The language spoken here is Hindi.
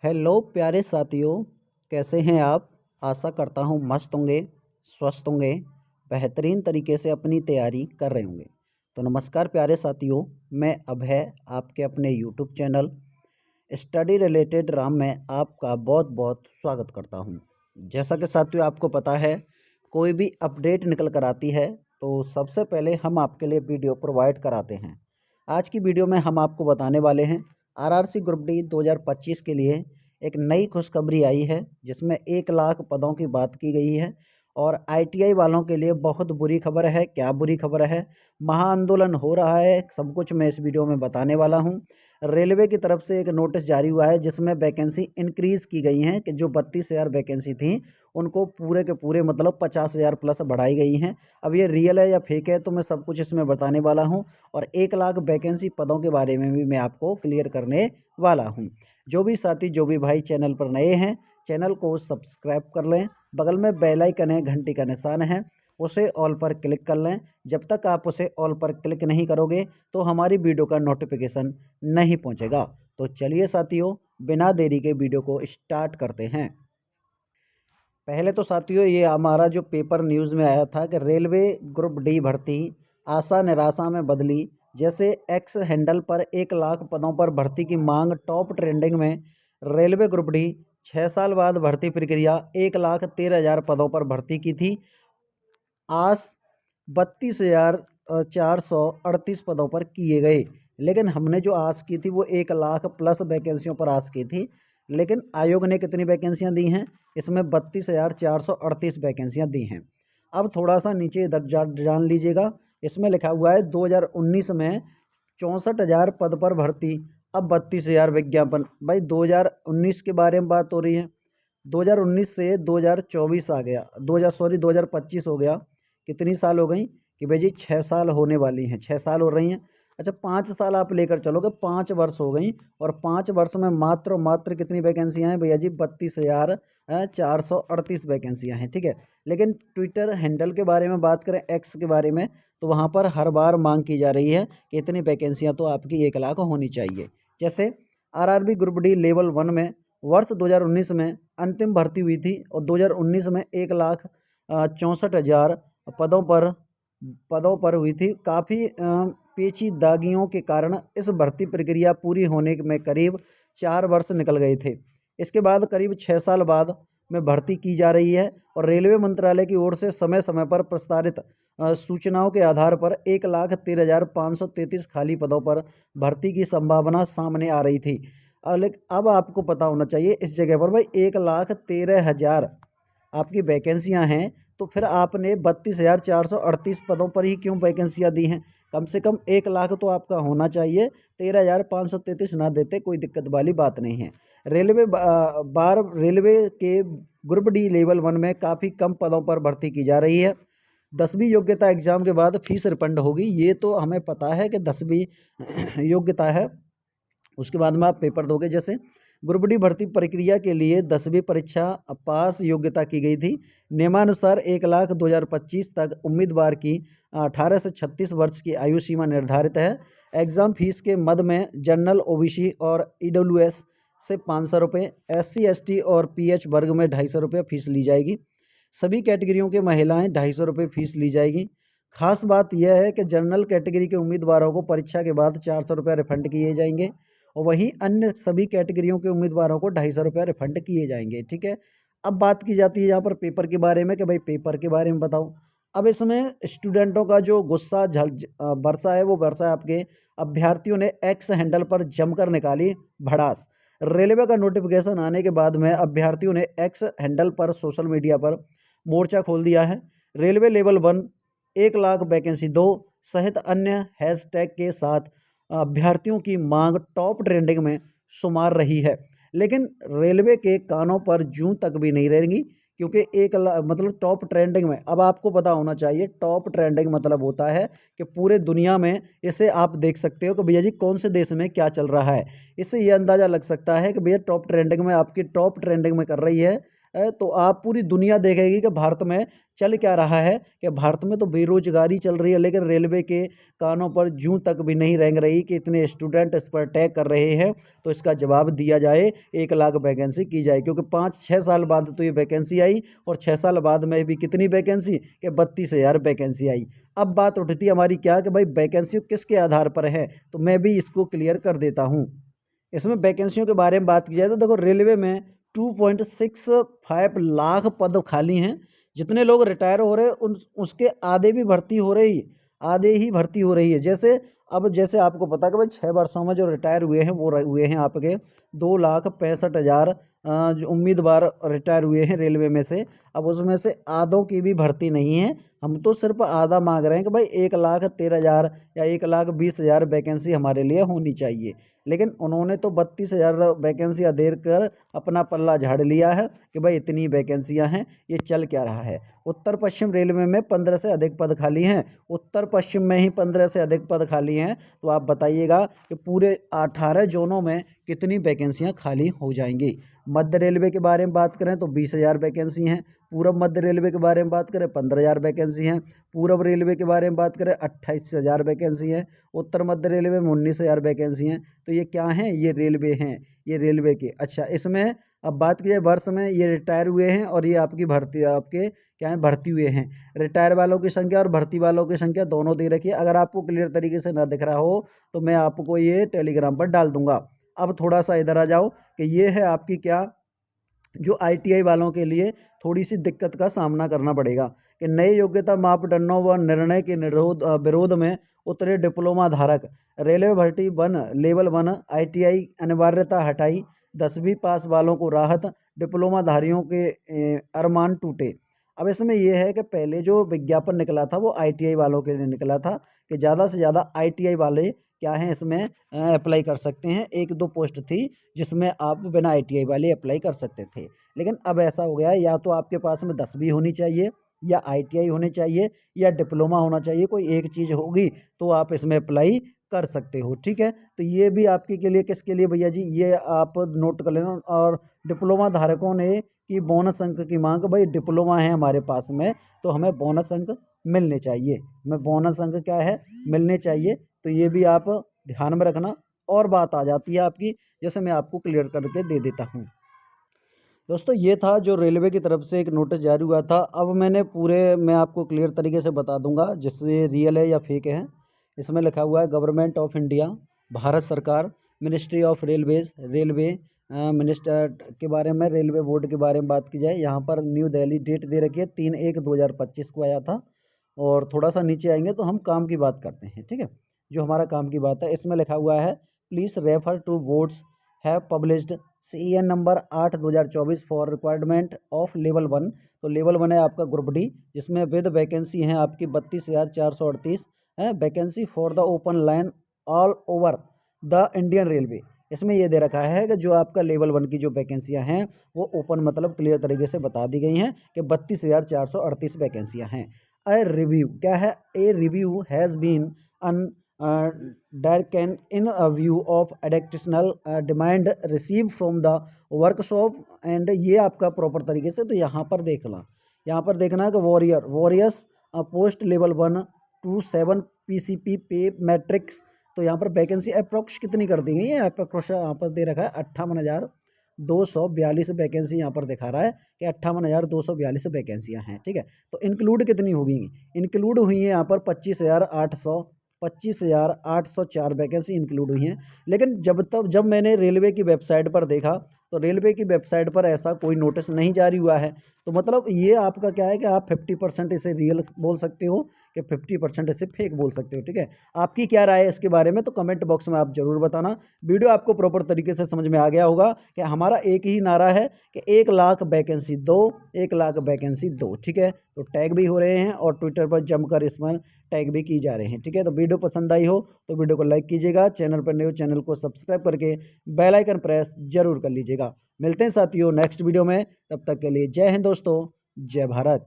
हेलो प्यारे साथियों, कैसे हैं आप। आशा करता हूँ मस्त होंगे, स्वस्थ होंगे, बेहतरीन तरीके से अपनी तैयारी कर रहे होंगे। तो नमस्कार प्यारे साथियों, मैं अभय आपके अपने YouTube channel study related Ram में आपका बहुत बहुत स्वागत करता हूँ। जैसा कि साथियों आपको पता है, कोई भी अपडेट निकल कर आती है तो सबसे पहले हम आपके लिए वीडियो प्रोवाइड कराते हैं। आज की वीडियो में हम आपको बताने वाले हैं आरआरसी ग्रुप डी 2025 के लिए एक नई खुशखबरी आई है, जिसमें 1 लाख पदों की बात की गई है। और आईटीआई वालों के लिए बहुत बुरी खबर है। क्या बुरी खबर है? महाआंदोलन हो रहा है, सब कुछ मैं इस वीडियो में बताने वाला हूं। रेलवे की तरफ से एक नोटिस जारी हुआ है, जिसमें वैकेंसी इंक्रीज़ की गई हैं कि जो 32,000 वैकेंसी थी उनको पूरे के पूरे मतलब 50,000 प्लस बढ़ाई गई हैं। अब ये रियल है या फेक है तो मैं सब कुछ इसमें बताने वाला हूं। और 1 लाख वैकेंसी पदों के बारे में भी मैं आपको क्लियर करने वाला हूं। जो भी साथी, जो भी भाई चैनल पर नए हैं, चैनल को सब्सक्राइब कर लें। बगल में बेल आइकन है, घंटी का निशान है, उसे ऑल पर क्लिक कर लें। जब तक आप उसे ऑल पर क्लिक नहीं करोगे तो हमारी वीडियो का नोटिफिकेशन नहीं पहुंचेगा। तो चलिए साथियों, बिना देरी के वीडियो को स्टार्ट करते हैं। पहले तो साथियों, ये हमारा जो पेपर न्यूज़ में आया था कि रेलवे ग्रुप डी भर्ती आशा निराशा में बदली। जैसे एक्स हैंडल पर 1 लाख पदों पर भर्ती की मांग टॉप ट्रेंडिंग में। रेलवे ग्रुप डी 6 साल बाद भर्ती प्रक्रिया 1,13,000 पदों पर भर्ती की थी। आस 32,438 पदों पर किए गए। लेकिन हमने जो आस की थी वो 1 लाख प्लस वैकेंसियों पर आस की थी। लेकिन आयोग ने कितनी वैकेंसियां दी हैं? इसमें 32,438 वैकेंसियां दी हैं। अब थोड़ा सा नीचे इधर जान लीजिएगा। इसमें लिखा हुआ है 2019 में 64,000 पद पर भर्ती, अब 32,000 विज्ञापन। भाई 2019 के बारे में बात हो रही है। 2019 से 2024 आ गया, 2025 हो गया। कितनी साल हो गई कि भाई जी 6 साल होने वाली हैं, 6 साल हो रही हैं। अच्छा, 5 साल आप लेकर चलोगे, 5 वर्ष हो गई। और 5 वर्ष में मात्र कितनी वैकेंसियां हैं भैया जी? 32,438 वैकेंसियां हैं, ठीक है। लेकिन ट्विटर हैंडल के बारे में बात करें, एक्स के बारे में, तो वहाँ पर हर बार मांग की जा रही है कि इतनी वैकेंसियां तो आपकी 1 लाख होनी चाहिए। जैसे आरआरबी ग्रुप डी लेवल 1 में वर्ष 2019 में अंतिम भर्ती हुई थी और 2019 में 1,64,000 पदों पर हुई थी। काफ़ी पेचीदगियों के कारण इस भर्ती प्रक्रिया पूरी होने में करीब 4 वर्ष निकल गए थे। इसके बाद करीब 6 साल बाद में भर्ती की जा रही है। और रेलवे मंत्रालय की ओर से समय समय पर प्रसारित सूचनाओं के आधार पर 1,13,533 खाली पदों पर भर्ती की संभावना सामने आ रही थी। लेकिन अब आपको पता होना चाहिए इस जगह पर भाई 1,13,000 आपकी वैकेंसियां हैं, तो फिर आपने 32,438 पदों पर ही क्यों वैकेंसियां दी हैं? कम से कम 1 लाख तो आपका होना चाहिए। 13,533 ना देते कोई दिक्कत वाली बात नहीं है। रेलवे के ग्रुप डी लेवल 1 में काफ़ी कम पदों पर भर्ती की जा रही है। 10वीं योग्यता एग्जाम के बाद फीस रिफंड होगी, ये तो हमें पता है कि 10वीं योग्यता है, उसके बाद में आप पेपर दोगे। जैसे ग्रुप डी भर्ती प्रक्रिया के लिए 10वीं परीक्षा पास योग्यता की गई थी। नियमानुसार 1,02,025 तक उम्मीदवार की 18 से 36 वर्ष की आयु सीमा निर्धारित है। एग्ज़ाम फीस के मद में जनरल, ओबीसी और ईडब्ल्यूएस से 500 रुपये, SC ST और PH वर्ग में 250 रुपये फीस ली जाएगी। सभी कैटेगरियों के महिलाएं 250 रुपये फीस ली जाएगी। खास बात यह है कि जनरल कैटेगरी के उम्मीदवारों को परीक्षा के बाद 400 रुपये रिफंड किए जाएंगे और वहीं अन्य सभी कैटेगरियों के उम्मीदवारों को 250 रुपये रिफंड किए जाएंगे, ठीक है। अब बात की जाती है यहाँ पर पेपर के बारे में कि भाई पेपर के बारे में बताओ। अब इसमें स्टूडेंटों का जो गुस्सा बरसा है, वो बरसा है आपके अभ्यर्थियों ने एक्स हैंडल पर जमकर निकाली भड़ास। रेलवे का नोटिफिकेशन आने के बाद में अभ्यर्थियों ने एक्स हैंडल पर सोशल मीडिया पर मोर्चा खोल दिया है। रेलवे लेवल 1 1 लाख वैकेंसी दो सहित अन्य हैशटैग के साथ अभ्यर्थियों की मांग टॉप ट्रेंडिंग में शुमार रही है। लेकिन रेलवे के कानों पर जूं तक भी नहीं रहेंगी, क्योंकि मतलब टॉप ट्रेंडिंग में, अब आपको पता होना चाहिए टॉप ट्रेंडिंग मतलब होता है कि पूरे दुनिया में इसे आप देख सकते हो कि भैया जी कौन से देश में क्या चल रहा है। इससे ये अंदाज़ा लग सकता है कि भैया टॉप ट्रेंडिंग में आपकी टॉप ट्रेंडिंग में कर रही है तो आप पूरी दुनिया देखेगी कि भारत में चल क्या रहा है, कि भारत में तो बेरोजगारी चल रही है, लेकिन रेलवे के कानों पर जूं तक भी नहीं रेंग रही कि इतने स्टूडेंट इस पर अटैक कर रहे हैं। तो इसका जवाब दिया जाए, 1 लाख वैकेंसी की जाए, क्योंकि 5-6 साल बाद तो ये वैकेंसी आई, और 6 साल बाद में भी कितनी वैकेंसी, कि 32,000 वैकेंसी आई। अब बात उठती है हमारी क्या, कि भाई वैकेंसी किसके आधार पर है, तो मैं भी इसको क्लियर कर देता हूँ। इसमें वैकेंसियों के बारे में बात की जाए तो देखो, रेलवे में 2.65 लाख पद खाली हैं। जितने लोग रिटायर हो रहे हैं उसके आधे भी भर्ती हो रही, आधे ही भर्ती हो रही है। जैसे आपको पता है कि भाई 6 वर्षों में जो रिटायर हुए हैं वो हुए हैं आपके 2,65,000 जो उम्मीदवार रिटायर हुए हैं रेलवे में से। अब उसमें से आधों की भी भर्ती नहीं है। हम तो सिर्फ आधा मांग रहे हैं कि भाई 1,13,000 या 1,20,000 वैकेंसी हमारे लिए होनी चाहिए। लेकिन उन्होंने तो 32,000 वैकेंसियाँ देकर अपना पल्ला झाड़ लिया है कि भाई इतनी वैकेंसियाँ हैं। ये चल क्या रहा है। उत्तर पश्चिम रेलवे में 15 से अधिक पद खाली हैं। उत्तर पश्चिम में ही 15 से अधिक पद खाली हैं। तो आप बताइएगा कि पूरे 18 जोनों में कितनी वैकेंसियाँ खाली हो जाएंगी। मध्य रेलवे के बारे में बात करें तो 20,000 वैकेंसी हैं। पूर्व मध्य रेलवे के बारे में बात करें 15,000 वैकेंसी हैं। पूर्व रेलवे के बारे में बात करें 28,000 वैकेंसी हैं। उत्तर मध्य रेलवे में 19,000 वैकेंसी हैं। तो ये क्या हैं, ये रेलवे हैं, ये रेलवे के। अच्छा, इसमें अब बात की जाए वर्ष में, ये रिटायर हुए हैं और ये आपकी भर्ती, आपके क्या है, भर्ती हुए हैं। रिटायर वालों की संख्या और भर्ती वालों की संख्या दोनों दे रखी है। अगर आपको क्लियर तरीके से ना दिख रहा हो तो मैं आपको ये टेलीग्राम पर डाल दूंगा। अब थोड़ा सा इधर आ जाओ कि ये है आपकी क्या, जो ITI वालों के लिए थोड़ी सी दिक्कत का सामना करना पड़ेगा कि नए योग्यता मापदंडों व निर्णय के विरोध में उतरे डिप्लोमा धारक। रेलवे भर्ती 1 लेवल 1 ITI अनिवार्यता हटाई। 10वीं पास वालों को राहत। डिप्लोमा धारियों के अरमान टूटे। अब इसमें यह है कि पहले जो विज्ञापन निकला था वो ITI वालों के लिए निकला था कि ज़्यादा से ज़्यादा ITI वाले क्या हैं, इसमें अप्लाई कर सकते हैं। 1-2 पोस्ट थी जिसमें आप बिना ITI वाले अप्लाई कर सकते थे। लेकिन अब ऐसा हो गया है, या तो आपके पास में 10वीं होनी चाहिए, या ITI होनी चाहिए, या डिप्लोमा होना चाहिए। कोई एक चीज़ होगी तो आप इसमें अप्लाई कर सकते हो। ठीक है, तो ये भी आपके के लिए, किसके लिए भैया जी, ये आप नोट कर लेना। और डिप्लोमा धारकों ने कि बोनस अंक की मांग, भाई डिप्लोमा है हमारे पास में तो हमें बोनस अंक मिलने चाहिए। हमें बोनस अंक क्या है, मिलने चाहिए। तो ये भी आप ध्यान में रखना। और बात आ जाती है आपकी, जैसे मैं आपको क्लियर करके दे देता हूँ। दोस्तों, ये था जो रेलवे की तरफ से एक नोटिस जारी हुआ था। अब मैं आपको क्लियर तरीके से बता दूंगा जिससे रियल है या फेक है। इसमें लिखा हुआ है गवर्नमेंट ऑफ इंडिया, भारत सरकार, ministry of railways, railway minister के बारे में, रेलवे बोर्ड के बारे में बात की जाए। यहाँ पर न्यू दिल्ली डेट दे रखी है, 3/1/2025 को आया था। और थोड़ा सा नीचे आएंगे तो हम काम की बात करते हैं। ठीक है, जो हमारा काम की बात है, इसमें लिखा हुआ है please refer to boards have published CEN number 8/2024 for requirement of level 1। तो लेवल 1 है आपका ग्रुप डी, जिसमें विद वैकेंसी हैं आपकी 32,438 है vacancy for the open line all over the Indian railway. इसमें ये दे रखा है कि जो आपका लेवल 1 की जो वैकेंसियां हैं वो ओपन, मतलब क्लियर तरीके से बता दी गई हैं कि 32,438 वैकेंसियां हैं। ए रिव्यू क्या है, a review has been an direct in a view of additional demand receive from the workshop. And ये आपका प्रॉपर तरीके से, तो यहाँ पर देखना, यहाँ पर देखना है कि warriors post level 1 to 7 PCP पे मैट्रिक्स। तो यहाँ पर वैकेंसी अप्रोक्स कितनी कर दी गई है, अप्रोक्स यहाँ पर दे रखा है 58,242 वैकेंसी यहाँ पर दिखा रहा है कि 58,242 वैकेंसियाँ हैं। ठीक है, तो इंक्लूड कितनी होगी, इंक्लूड हुई है यहाँ पर 25,804 वैकेंसी इंक्लूड हुई हैं। लेकिन जब मैंने रेलवे की वेबसाइट पर देखा तो रेलवे की वेबसाइट पर ऐसा कोई नोटिस नहीं जारी हुआ है। तो मतलब ये आपका क्या है कि आप 50% इसे रियल बोल सकते हो कि 50% इसे फेक बोल सकते हो। ठीक है, आपकी क्या राय है इसके बारे में, तो कमेंट बॉक्स में आप जरूर बताना। वीडियो आपको प्रॉपर तरीके से समझ में आ गया होगा कि हमारा एक ही नारा है कि 1,00,000 वैकेंसी दो, 1,00,000 वैकेंसी दो। ठीक है, तो टैग भी हो रहे हैं और ट्विटर पर जमकर इसमें टैग भी की जा रहे हैं। ठीक है, तो वीडियो पसंद आई हो तो वीडियो को लाइक कीजिएगा, चैनल पर नए हो चैनल को सब्सक्राइब करके बेल आइकन प्रेस जरूर कर लीजिएगा। मिलते हैं साथियों नेक्स्ट वीडियो में, तब तक के लिए जय हिंद दोस्तों, जय भारत।